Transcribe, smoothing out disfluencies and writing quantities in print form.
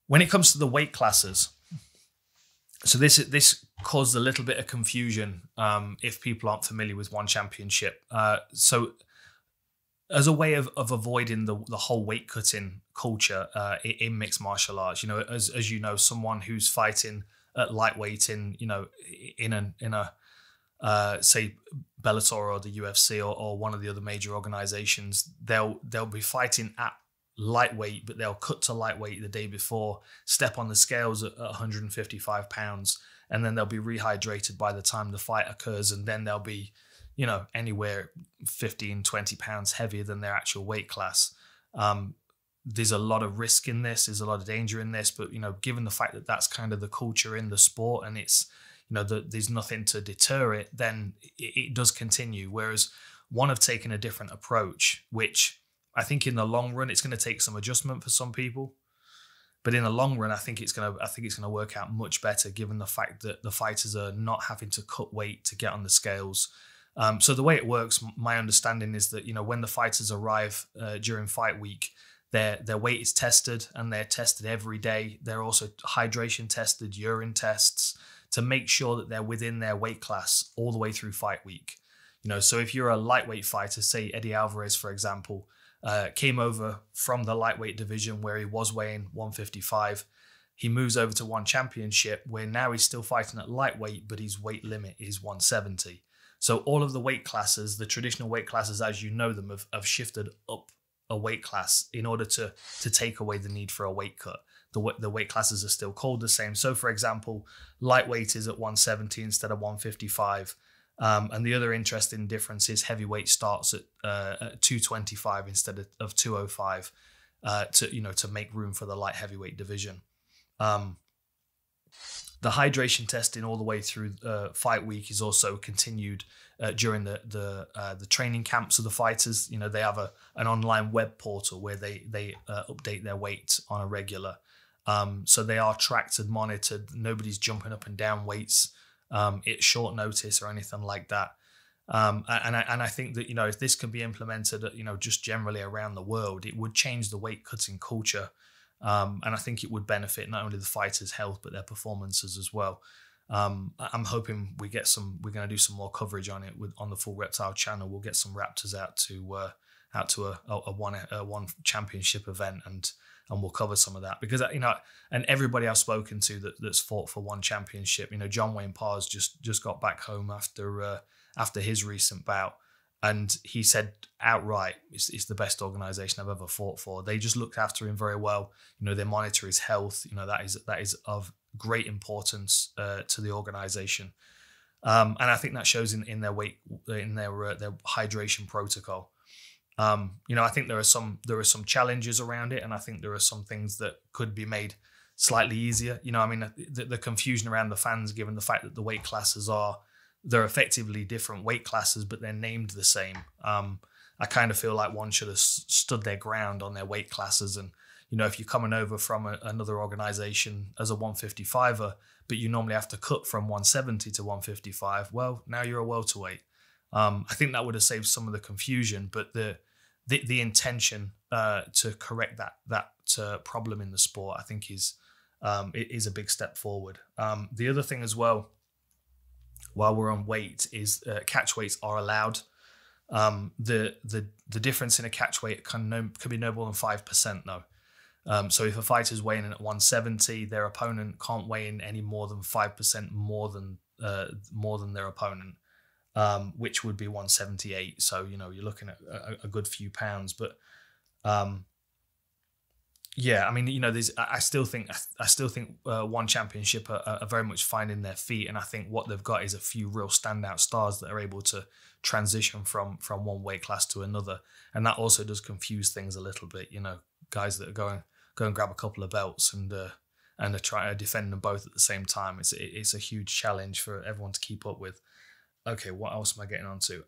When it comes to the weight classes, so this caused a little bit of confusion if people aren't familiar with one championship. So as a way of avoiding the whole weight cutting culture in mixed martial arts, as you know, someone who's fighting at lightweight in a say Bellator or the UFC or one of the other major organizations, they'll be fighting at lightweight, but they'll cut to lightweight the day before, step on the scales at 155 pounds, and then they'll be rehydrated by the time the fight occurs, and then they'll be anywhere 15, 20 pounds heavier than their actual weight class. There's a lot of risk in this, there's a lot of danger in this, but given the fact that that's kind of the culture in the sport, and it's there's nothing to deter it, then it does continue. Whereas one have taken a different approach, which I think in the long run it's going to take some adjustment for some people, but in the long run I think it's going to work out much better, given the fact that the fighters are not having to cut weight to get on the scales. So the way it works, my understanding is that when the fighters arrive during fight week, their weight is tested, and they're tested every day. They're also hydration tested, urine tests, to make sure that they're within their weight class all the way through fight week. So if you're a lightweight fighter, say Eddie Alvarez, for example, came over from the lightweight division where he was weighing 155. He moves over to one championship where now he's still fighting at lightweight, but his weight limit is 170. So all of the weight classes, the traditional weight classes as you know them, have shifted up a weight class in order to take away the need for a weight cut. The weight classes are still called the same. So for example, lightweight is at 170 instead of 155. And the other interesting difference is heavyweight starts at 225 instead of 205 to make room for the light heavyweight division. The hydration testing all the way through fight week is also continued during the training camps of the fighters. They have an online web portal where they update their weight on a regular. So they are tracked and monitored. Nobody's jumping up and down weights at short notice or anything like that. And I think that if this can be implemented just generally around the world, it would change the weight cutting culture. And I think it would benefit not only the fighters' health but their performances as well. I'm hoping we're going to do some more coverage on it on the Full Reptile channel. We'll get some Raptors out to a one championship event, and we'll cover some of that, because and everybody I've spoken to that's fought for one championship, John Wayne Pars just got back home after his recent bout. And he said outright, it's the best organization I've ever fought for. They just looked after him very well. They monitor his health. That is of great importance to the organization. And I think that shows in their weight, in their hydration protocol. I think there are some challenges around it, and I think there are some things that could be made slightly easier. The confusion around the fans, given the fact that the weight classes they're effectively different weight classes, but they're named the same. I kind of feel like one should have stood their ground on their weight classes. And, if you're coming over from another organization as a 155er, but you normally have to cut from 170 to 155, well, now you're a welterweight. I think that would have saved some of the confusion, but the intention to correct that problem in the sport, I think is a big step forward. The other thing as well, while we're on weight, is catch weights are allowed. The difference in a catch weight can be no more than 5% though. So if a fighter's weighing in at 170, their opponent can't weigh in any more than 5% more than their opponent, which would be 178. So you're looking at a good few pounds, but yeah, I still think one championship are very much finding their feet, and I think what they've got is a few real standout stars that are able to transition from one weight class to another, and that also does confuse things a little bit. Guys that are go and grab a couple of belts and are trying to defend them both at the same time. It's a huge challenge for everyone to keep up with. Okay, what else am I getting onto?